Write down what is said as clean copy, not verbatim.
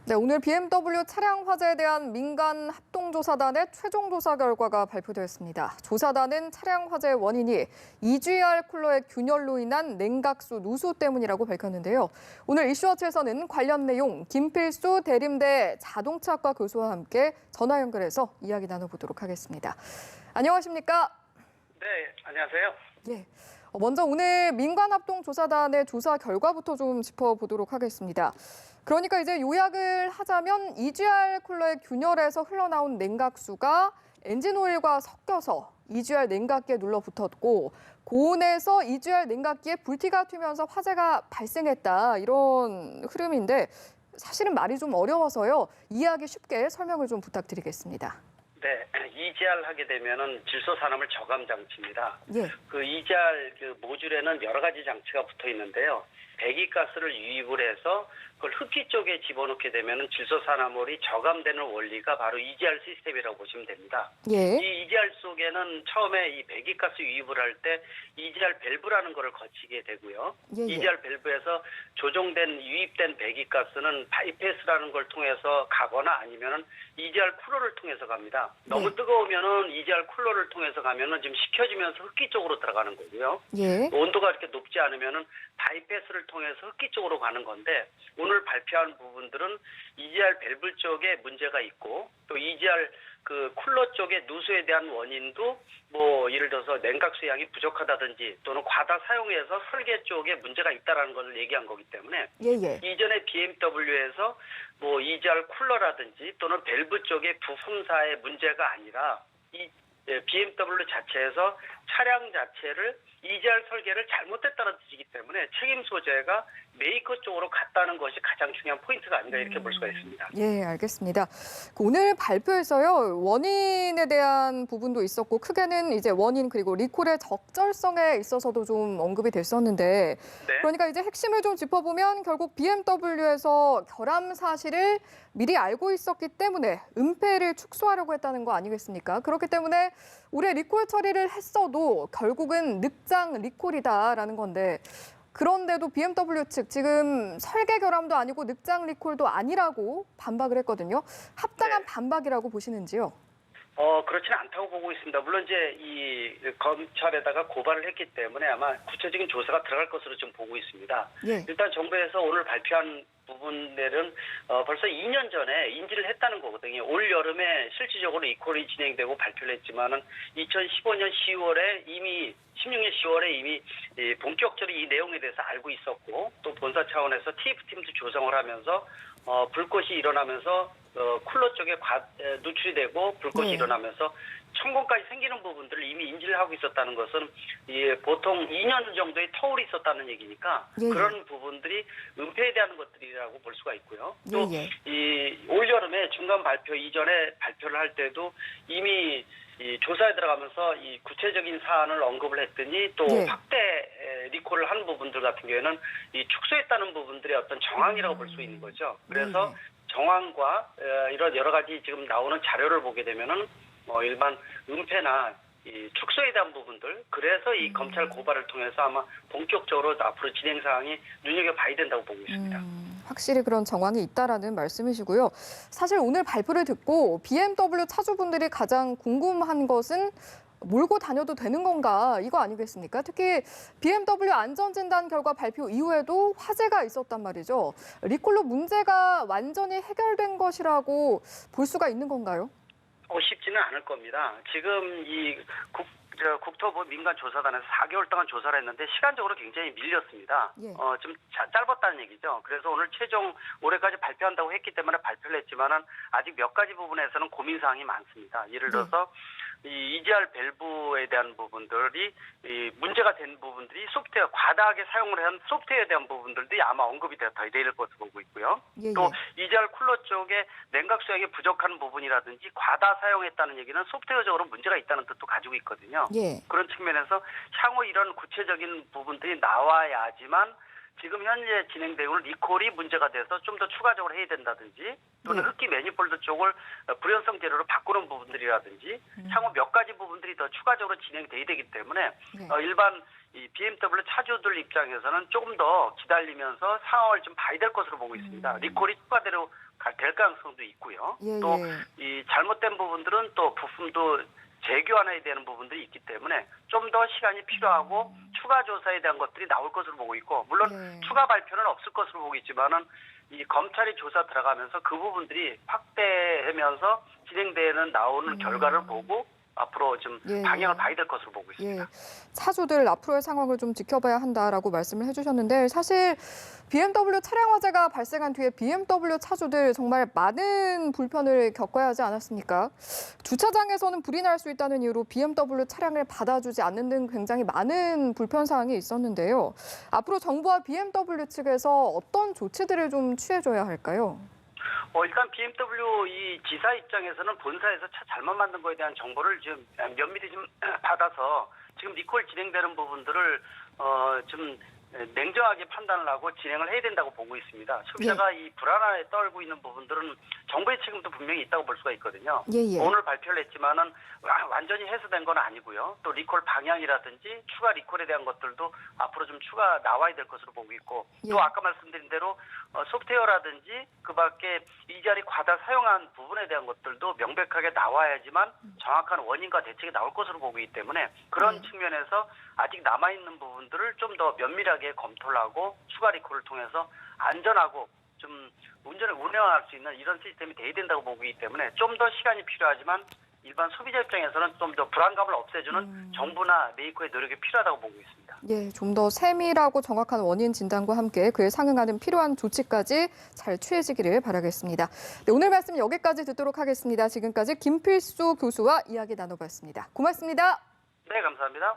네, 오늘 BMW 차량 화재에 대한 민간 합동조사단의 최종 조사 결과가 발표되었습니다. 조사단은 차량 화재의 원인이 EGR 쿨러의 균열로 인한 냉각수 누수 때문이라고 밝혔는데요. 오늘 이슈워치에서는 관련 내용 김필수 대림대 자동차과 교수와 함께 전화 연결해서 이야기 나눠보도록 하겠습니다. 안녕하십니까? 네, 안녕하세요. 예. 먼저 오늘 민간합동조사단의 조사 결과부터 좀 짚어보도록 하겠습니다. 그러니까 이제 요약을 하자면 EGR 쿨러의 균열에서 흘러나온 냉각수가 엔진 오일과 섞여서 EGR 냉각기에 눌러붙었고 고온에서 EGR 냉각기에 불티가 튀면서 화재가 발생했다 이런 흐름인데 사실은 말이 좀 어려워서요. 이해하기 쉽게 설명을 좀 부탁드리겠습니다. 네, EGR 하게 되면은 질소산화물 저감 장치입니다. 예. 그 EGR 모듈에는 여러 가지 장치가 붙어 있는데요. 배기가스를 유입을 해서 그걸 흡기 쪽에 집어넣게 되면은 질소산화물이 저감되는 원리가 바로 EGR 시스템이라고 보시면 됩니다. 예. 이 EGR 속에는 처음에 이 배기가스 유입을 할 때 EGR 밸브라는 거를 거치게 되고요. 예. EGR 밸브에서 조종된 유입된 배기가스는 바이패스라는 걸 통해서 가거나 아니면은 EGR 쿨러를 통해서 갑니다. 너무 뜨거우면은 EGR 쿨러를 통해서 가면은 지금 식혀지면서 흡기 쪽으로 들어가는 거고요. 예. 온도가 이렇게 높지 않으면은 바이패스를 통해서 흡기 쪽으로 가는 건데 오늘 발표한 부분들은 EGR 밸브 쪽에 문제가 있고 또 EGR 그 쿨러 쪽의 누수에 대한 원인도 뭐 예를 들어서 냉각수 양이 부족하다든지 또는 과다 사용해서 설계 쪽에 문제가 있다라는 걸 얘기한 거기 때문에 예. 이전에 BMW에서 뭐 EGR 쿨러라든지 또는 밸브 쪽의 부품사의 문제가 아니라 이 BMW 자체에서 차량 자체를 EGR 설계를 잘못했다는 뜻이기 때문에 책임 소재가 메이커 쪽으로 갔다는 것이 가장 중요한 포인트가 아닌가 이렇게 볼 수가 있습니다. 예, 알겠습니다. 오늘 발표에서요, 원인에 대한 부분도 있었고, 크게는 이제 원인 그리고 리콜의 적절성에 있어서도 좀 언급이 됐었는데, 네. 그러니까 이제 핵심을 좀 짚어보면 결국 BMW에서 결함 사실을 미리 알고 있었기 때문에 은폐를 축소하려고 했다는 거 아니겠습니까? 그렇기 때문에 올해 리콜 처리를 했어도 결국은 늑장 리콜이다라는 건데, 그런데도 BMW 측 지금 설계 결함도 아니고 늑장 리콜도 아니라고 반박을 했거든요. 합당한 반박이라고 보시는지요? 그렇지는 않다고 보고 있습니다. 물론 이제 이 검찰에다가 고발을 했기 때문에 아마 구체적인 조사가 들어갈 것으로 좀 보고 있습니다. 예. 일단 정부에서 오늘 발표한 부분들은 벌써 2년 전에 인지를 했다는 거거든요. 올 여름에 실질적으로 이콜이 진행되고 발표를 했지만은 2015년 10월에 이미 16년 10월에 이미 본격적으로 이 내용에 대해서 알고 있었고 또 본사 차원에서 TF팀도 조성을 하면서 불꽃이 일어나면서 쿨러 쪽에 누출이 되고 불꽃이 일어나면서 천공까지 생기는 부분들을 이미 인지를 하고 있었다는 것은 보통 2년 정도의 터울이 있었다는 얘기니까 그런 부분들이 은폐에 대한 것들이라고 볼 수가 있고요. 또 이 올여름에 중간 발표 이전에 발표를 할 때도 이미 이 조사에 들어가면서 이 구체적인 사안을 언급을 했더니 또 확대 리콜을 한 부분들 같은 경우에는 이 축소했다는 부분들의 어떤 정황이라고 볼 수 있는 거죠. 그래서 정황과 이런 여러 가지 지금 나오는 자료를 보게 되면은 일반 은폐나 이 축소에 대한 부분들 그래서 이 검찰 고발을 통해서 아마 본격적으로 앞으로 진행 사항이 눈여겨봐야 된다고 보고 있습니다. 확실히 그런 정황이 있다라는 말씀이시고요. 사실 오늘 발표를 듣고 BMW 차주분들이 가장 궁금한 것은 몰고 다녀도 되는 건가 이거 아니겠습니까? 특히 BMW 안전진단 결과 발표 이후에도 화재가 있었단 말이죠. 리콜로 문제가 완전히 해결된 것이라고 볼 수가 있는 건가요? 쉽지는 않을 겁니다. 지금 이 국토부 민간조사단에서 4개월 동안 조사를 했는데 시간적으로 굉장히 밀렸습니다. 좀 짧았다는 얘기죠. 그래서 오늘 최종 올해까지 발표한다고 했기 때문에 발표를 했지만은 아직 몇 가지 부분에서는 고민사항이 많습니다. 예를 들어서 이 EGR 밸브에 대한 부분들이 이 문제가 된 부분들이 소프트웨어 과다하게 사용을 한 소프트웨어에 대한 부분들도 아마 언급이 더 될 것으로 보고 있고요. 또 EGR 쿨러 쪽에 냉각 수량이 부족한 부분이라든지 과다 사용했다는 얘기는 소프트웨어적으로 문제가 있다는 뜻도 가지고 있거든요. 그런 측면에서 향후 이런 구체적인 부분들이 나와야지만 지금 현재 진행되고 있는 리콜이 문제가 돼서 좀 더 추가적으로 해야 된다든지 또는 네. 흡기 매니폴드 쪽을 불연성 재료로 바꾸는 부분들이라든지 향후 몇 가지 부분들이 더 추가적으로 진행돼야 되기 때문에 네. 일반 이 BMW 차주들 입장에서는 조금 더 기다리면서 상황을 좀 봐야 될 것으로 보고 있습니다. 리콜이 추가대로 될 가능성도 있고요. 예, 또 예. 이 잘못된 부분들은 또 부품도 재교환해야 되는 부분들이 있기 때문에 좀 더 시간이 필요하고 추가 조사에 대한 것들이 나올 것으로 보고 있고 물론 네. 추가 발표는 없을 것으로 보고 있지만은 이 검찰이 조사 들어가면서 그 부분들이 확대하면서 진행되는 나오는 결과를 보고 앞으로 좀 예. 방향을 봐야 될 것으로 보고 있습니다. 예, 차주들 앞으로의 상황을 좀 지켜봐야 한다라고 말씀을 해주셨는데 사실 BMW 차량 화재가 발생한 뒤에 BMW 차주들 정말 많은 불편을 겪어야 하지 않았습니까? 주차장에서는 불이 날 수 있다는 이유로 BMW 차량을 받아주지 않는 등 굉장히 많은 불편 사항이 있었는데요. 앞으로 정부와 BMW 측에서 어떤 조치들을 좀 취해줘야 할까요? 일단 BMW 이 지사 입장에서는 본사에서 차 잘못 만든 거에 대한 정보를 지금 면밀히 좀 받아서 지금 리콜 진행되는 부분들을 좀 냉정하게 판단을 하고 진행을 해야 된다고 보고 있습니다. 소비자가 이 불안에 떨고 있는 부분들은 정부의 책임도 분명히 있다고 볼 수가 있거든요. 예, 예. 오늘 발표를 했지만은 완전히 해소된 건 아니고요. 또 리콜 방향이라든지 추가 리콜에 대한 것들도 앞으로 좀 추가 나와야 될 것으로 보고 있고 예. 또 아까 말씀드린 대로 소프트웨어라든지 그밖에 이 자리 과다 사용한 부분에 대한 것들도 명백하게 나와야지만 정확한 원인과 대책이 나올 것으로 보고 있기 때문에 그런 측면에서 아직 남아있는 부분들을 좀 더 면밀하게 검토를 하고 추가 리콜을 통해서 안전하고 좀 운전을 운영할 수 있는 이런 시스템이 돼야 된다고 보기 때문에 좀 더 시간이 필요하지만 일반 소비자 입장에서는 좀 더 불안감을 없애주는 정부나 메이커의 노력이 필요하다고 보고 있습니다. 예, 좀 더 세밀하고 정확한 원인 진단과 함께 그에 상응하는 필요한 조치까지 잘 취해지기를 바라겠습니다. 네, 오늘 말씀 여기까지 듣도록 하겠습니다. 지금까지 김필수 교수와 이야기 나눠봤습니다. 고맙습니다. 네, 감사합니다.